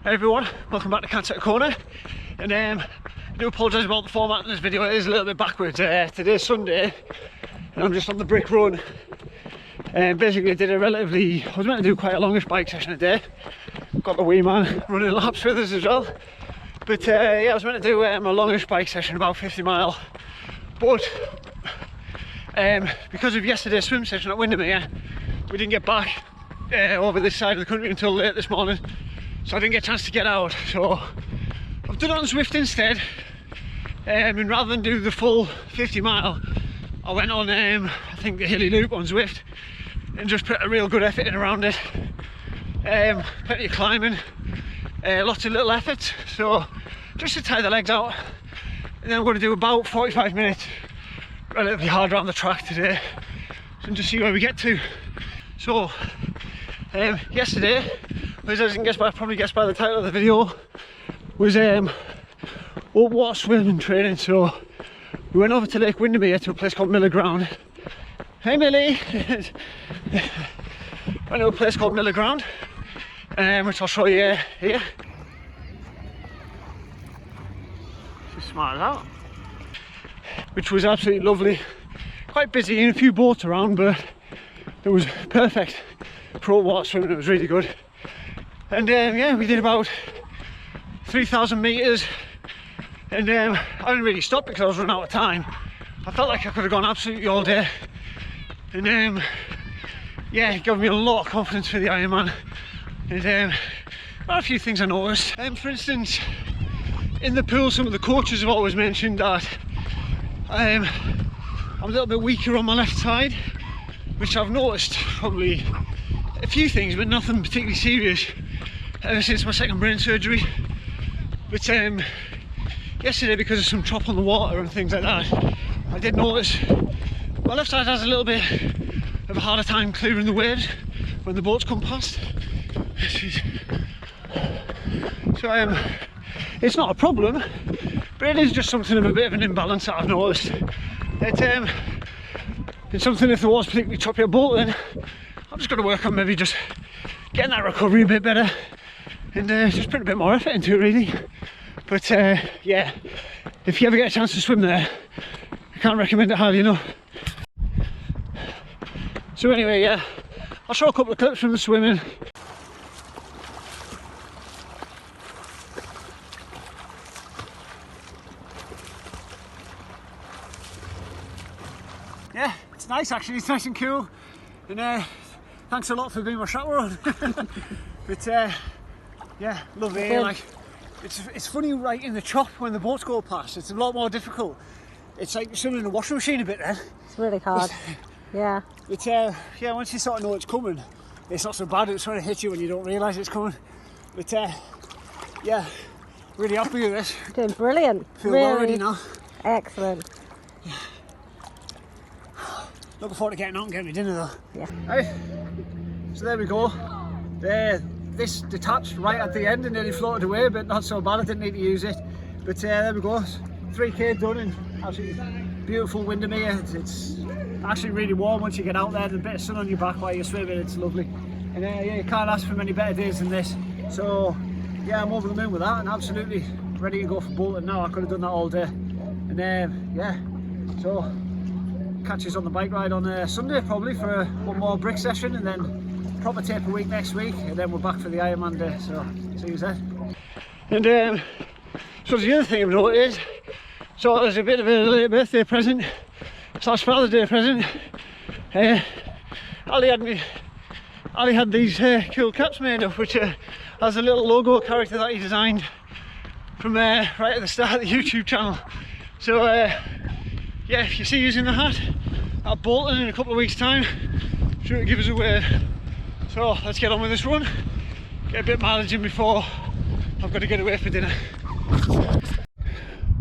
Hey everyone, welcome back to Kona. And I do apologise about the format of this video. It is a little bit backwards. Today's Sunday and I'm just on the brick run. Basically I was meant to do quite a longish bike session today. Got the wee man running laps with us as well. But yeah, I was meant to do a longish bike session, about 50 mile. But because of yesterday's swim session at Windermere, we didn't get back over this side of the country until late this morning. So I didn't get a chance to get out, so I've done it on Zwift instead. And rather than do the full 50 mile, I went on I think the hilly loop on Zwift and just put a real good effort in around it. Plenty of climbing, lots of little efforts, so just to tie the legs out. And then I'm going to do about 45 minutes relatively hard around the track today and just see where we get to. So yesterday, as I didn't probably guess by the title of the video, was open water swimming training. So we went over to Lake Windermere to a place called Millar Ground. Hey Millie! Went to a place called Millar Ground, which I'll show you here. Just smart as out. Which was absolutely lovely. Quite busy and a few boats around, but it was perfect for water swimming. It was really good. And yeah, we did about 3,000 metres, and I didn't really stop because I was running out of time. I felt like I could have gone absolutely all day, and yeah, it gave me a lot of confidence for the Ironman. And a few things I noticed. For instance, in the pool, some of the coaches have always mentioned that I'm a little bit weaker on my left side, which I've noticed probably a few things, but nothing particularly serious, ever since my second brain surgery. But yesterday, because of some chop on the water and things like that, I did notice my left side has a little bit of a harder time clearing the waves when the boats come past. So it's not a problem, but it is just something of a bit of an imbalance that I've noticed. It's something, if there was particularly choppy or boat, then I'm just going to work on maybe just getting that recovery a bit better and just put a bit more effort into it really. But yeah, if you ever get a chance to swim there, I can't recommend it highly enough. So anyway, yeah, I'll show a couple of clips from the swimming. Yeah, it's nice actually, it's nice and cool. And thanks a lot for being my chaperone. But yeah, lovely. Like it's funny right in the chop when the boats go past. It's a lot more difficult. It's like swimming in a washing machine a bit then. It's really hard. Yeah. But yeah, once you sort of know it's coming, it's not so bad. It sort of hits you when you don't realise it's coming. But yeah, really happy with this. Doing brilliant. Feel really well ready now. Excellent. Yeah. Looking forward to getting out and getting my dinner though. Yeah. Hey, so there we go. This detached right at the end and nearly floated away, but not so bad. I didn't need to use it. But there we go. 3k done in absolutely beautiful Windermere. It's actually really warm once you get out there. There's a bit of sun on your back while you're swimming. It's lovely. And yeah, you can't ask for many better days than this. So yeah, I'm over the moon with that and absolutely ready to go for Bolton now. I could have done that all day. And yeah, so catch us on the bike ride on Sunday probably for one more brick session, and then proper taper week next week, and then we're back for the Ironman day. So see you then. And so the other thing I've noticed, so there's a bit of a late birthday present slash Father's Day present. Ali had these cool caps made up, which has a little logo character that he designed from right at the start of the YouTube channel. So yeah, if you see using the hat at Bolton in a couple of weeks time, sure it'll give us a wave. So let's get on with this run, get a bit of mileage in before I've got to get away for dinner.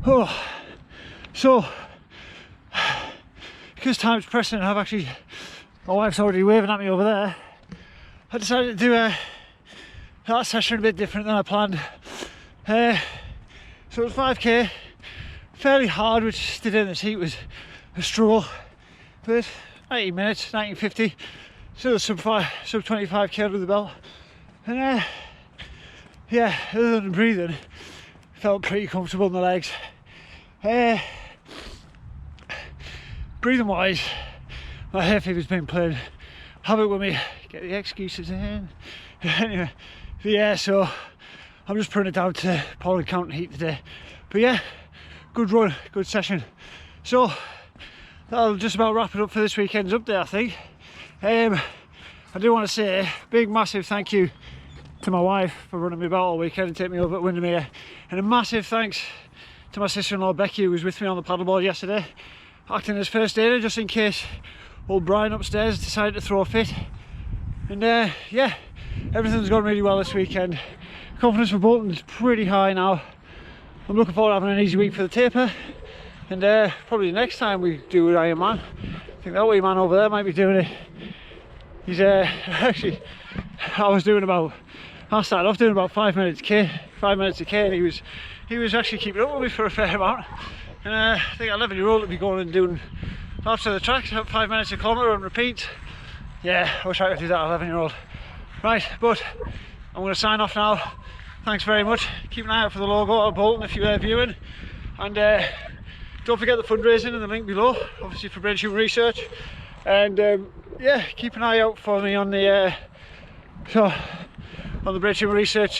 Oh, so because time's pressing, my wife's already waving at me over there. I decided to do that session a bit different than I planned. So it was 5k, fairly hard, which today in this heat was a struggle, but 90 minutes, 1950, still sub 25k under the belt. And yeah, other than breathing, felt pretty comfortable in the legs. Breathing wise, my hay fever's been playing havoc with me. Get the excuses in. Anyway, but yeah, so I'm just putting it down to pollen count and heat today. But yeah, good run, good session. So that'll just about wrap it up for this weekend's update, I think. I do want to say a big massive thank you to my wife for running me about all weekend and taking me over at Windermere, and a massive thanks to my sister-in-law Becky, who was with me on the paddleboard yesterday, acting as first aider just in case old Brian upstairs decided to throw a fit. And yeah, everything's gone really well this weekend. Confidence for Bolton is pretty high now. I'm looking forward to having an easy week for the taper, and probably next time we do an Ironman, I think that wee man over there might be doing it. He's actually, I started off doing about 5 minutes a K, and he was actually keeping up with me for a fair amount. And I think 11-year-old would be going and doing laps of the track, 5 minutes a kilometre on repeat. Yeah, I wish I could do that, 11-year-old. Right, but I'm going to sign off now. Thanks very much. Keep an eye out for the logo at Bolton if you're viewing, and don't forget the fundraising in the link below, obviously for Brain Tumor Research. And yeah, keep an eye out for me on the Brain Tumor Research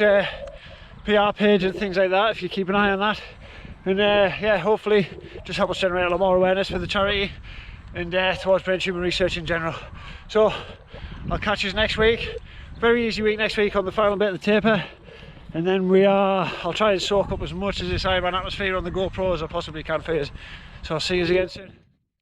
PR page and things like that, if you keep an eye on that. And yeah, hopefully just help us generate a lot more awareness for the charity and towards brain tumour research in general. So I'll catch you next week. Very easy week next week on the final bit of the taper, and then I'll try and soak up as much of this Ironman atmosphere on the GoPro as I possibly can for you. So I'll see you again soon.